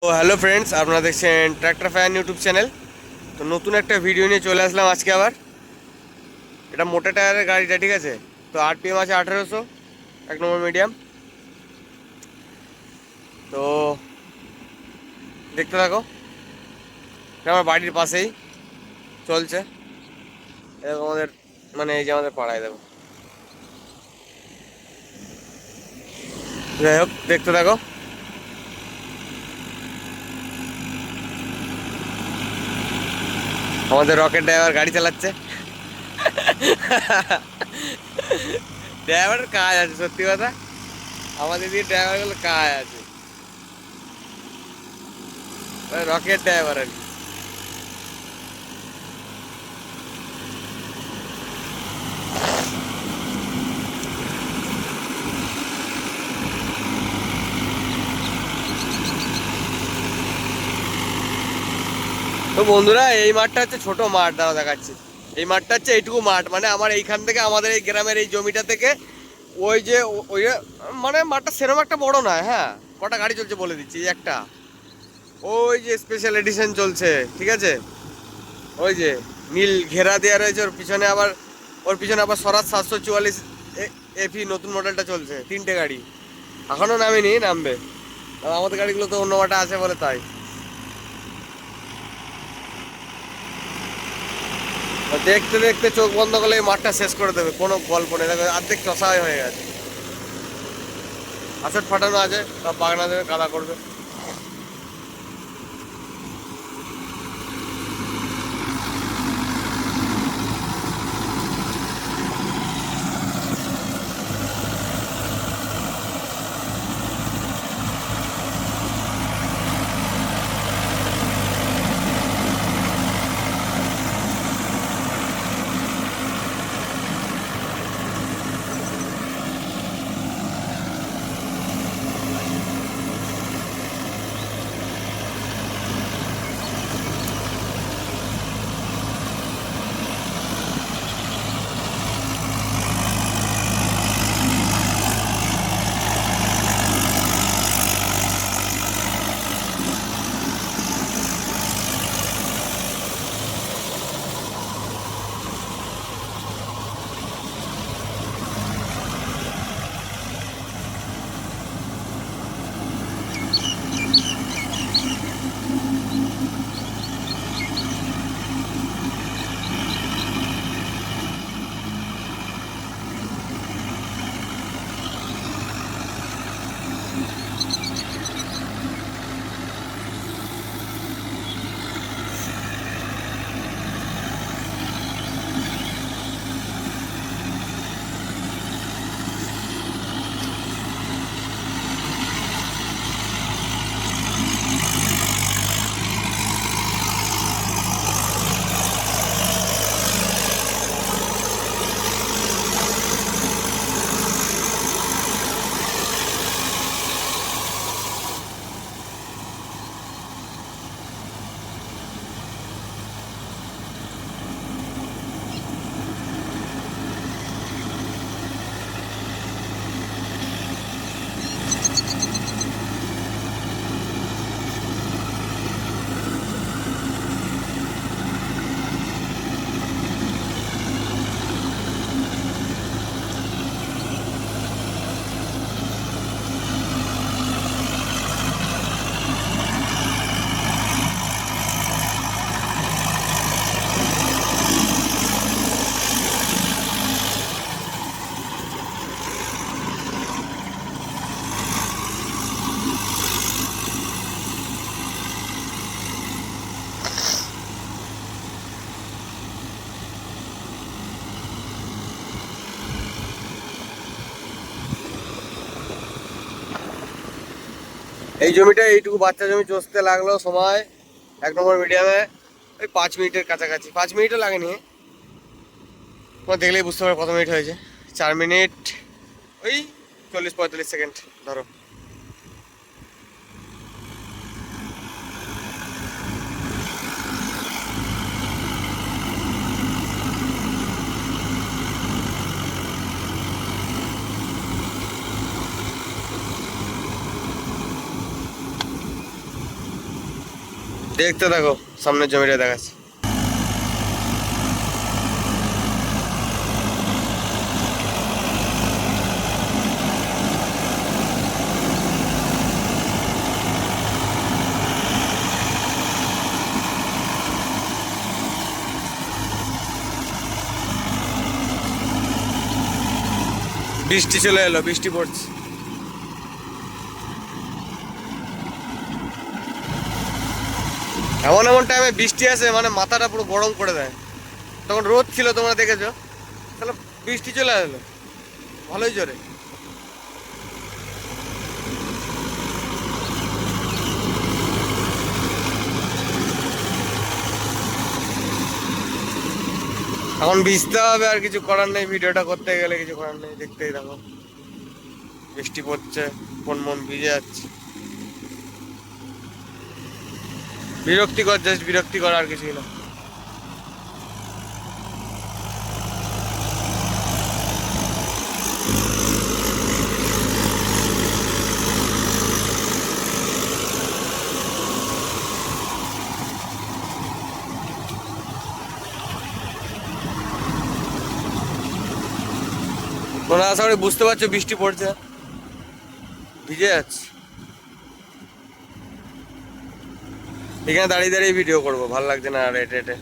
তো hello friends, আপনারা দেখছেন ট্র্যাক্টর ফ্যান ইউটিউব চ্যানেল। তো নতুন একটা ভিডিও নিয়ে চলে আসলাম আজকে আবার। এটা মোটা টায়ারের গাড়িটা, ঠিক আছে। তো আরপিএম আছে 1800, 1 নম্বর মিডিয়াম। তো দেখতে থাকো, এটা আমার বাড়ির পাশেই চলছে। এরকম আমাদের মানে এই যে আমাদের পাড়ায় দেখো। যাই হোক, দেখতে থাকো। আমাদের রকেট ড্রাইভার গাড়ি চালাচ্ছে। ড্রাইভারের কাজ আছে, সত্যি কথা। আমাদের দিকে ড্রাইভারগুলো কাজ আছে, রকেট ড্রাইভার আর কি। তো বন্ধুরা, এই মাঠটা হচ্ছে ছোট মাঠ, দাঁড়া দেখাচ্ছি। এই মাঠটা হচ্ছে এইটুকু মাঠ, মানে আমার এইখান থেকে আমাদের এই গ্রামের এই জমিটা থেকে ওই যে ওই মানে মাঠটা সেরকম একটা বড় নয়। হ্যাঁ, কটা গাড়ি চলছে বলে দিচ্ছি। এই একটা, ওই যে স্পেশাল এডিশন চলছে, ঠিক আছে। ওই যে নীল ঘেরা দেওয়া রয়েছে, ওর পিছনে আবার স্বরাজ 744 এফি নতুন মডেলটা চলছে। 3টে গাড়ি এখনো নামেনি, নামবে। আর আমাদের গাড়িগুলো তো অন্য মাঠে আছে বলে তাই। দেখতে দেখতে চোখ বন্ধ করলে এই মাঠটা শেষ করে দেবে, কোনো গল্প নেই। দেখো অর্ধেক চষাই হয়ে গেছে, আসট ফাটানো আছে, সব বাগনা দেবে, কাদা করবে। এই জমিটা এইটুকু বাচ্চা জমি চষতে লাগলো সময় 1 নম্বর মিডিয়ামে ওই 5 মিনিটের কাছাকাছি। 5 মিনিটও লাগেনি, তোমার দেখলেই বুঝতে পারবে কত মিনিট হয়েছে। 4 মিনিট ওই 40-45 সেকেন্ড ধরো। দেখতে থাকো, সামনের জমিটা দেখাচ্ছি। বৃষ্টি চলে এলো, বৃষ্টি পড়ছে। এমন এমন টাইমে বৃষ্টি আসে মানে মাথাটা পুরো গরম করে দেয়। তখন রোদ ছিল, তোমরা দেখেছো, তাহলে বৃষ্টি চলে এলো ভালোই জোরে। এখন ভিজতে হবে, আর কিছু করার নেই, ভিডিওটা করতে গেলে কিছু করার নেই। দেখতেই থাকো, বৃষ্টি পড়ছে, কোন মন ভিজে যাচ্ছে। বিরক্তিকর, জাস্ট বিরক্তিকর, আর কিছুই না। তোমরা আশা করি বুঝতে পারছো বৃষ্টি পড়ছে, ভিজে যাচ্ছে। এখানে দাঁড়িয়ে দাঁড়িয়ে ভিডিও করবো, ভালো লাগছে না আর হেঁটে হেঁটে।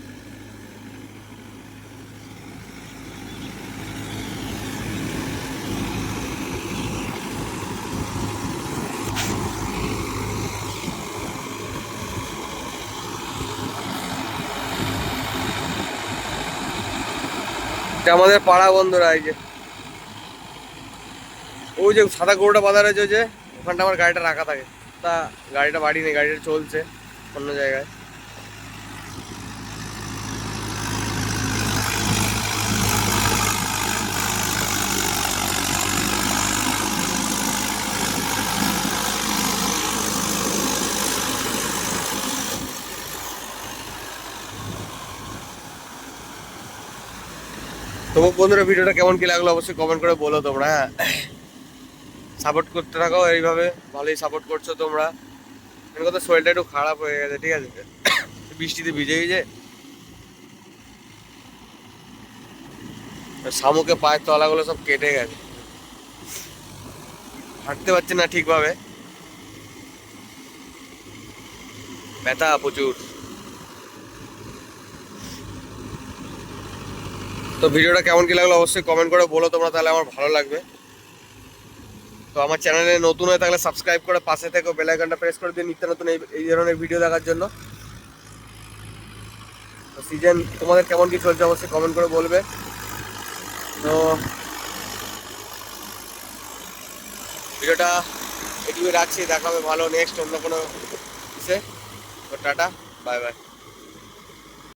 এটা আমাদের পাড়া বন্ধুরা, এই যে ওই যে সাদা গরুটা বাঁধা রয়েছে, যে ওখানটা আমার গাড়িটা রাখা থাকে। তা গাড়িটা বাড়ি নেই, গাড়িটা চলছে অন্য জায়গায়। তো বন্ধুরা, ভিডিওটা কেমন কি লাগলো অবশ্যই কমেন্ট করে বলো তোমরা। হ্যাঁ, সাপোর্ট করতে থাকো এইভাবে, ভালোই সাপোর্ট করছো তোমরা। এর কথা, শরীরটা একটু খারাপ হয়ে গেছে, ঠিক আছে, বৃষ্টিতে ভিজে ভিজে। শামুকে পায়ের তলাগুলো সব কেটে গেছে, হাঁটতে পারছি না ঠিকভাবে, ব্যথা প্রচুর। তো ভিডিওটা কেমন কি লাগলো অবশ্যই কমেন্ট করে বলো তোমরা, তাহলে আমার ভালো লাগবে। তো আমার চ্যানেলে নতুন হয়ে থাকলে সাবস্ক্রাইব করে পাশে থেকে বেল আইকনটা প্রেস করে দিয়ে নিত্য নতুন এই ধরনের ভিডিও দেখার জন্য। তো সিজন তোমাদের কেমন কি চলছে অবশ্যই কমেন্ট করে বলবে। তো ভিডিওটা এটুকুই রাখছি, দেখা হবে ভালো নেক্সট অন্য কোনো বিষয়ে। তো টাটা, বাই বাই।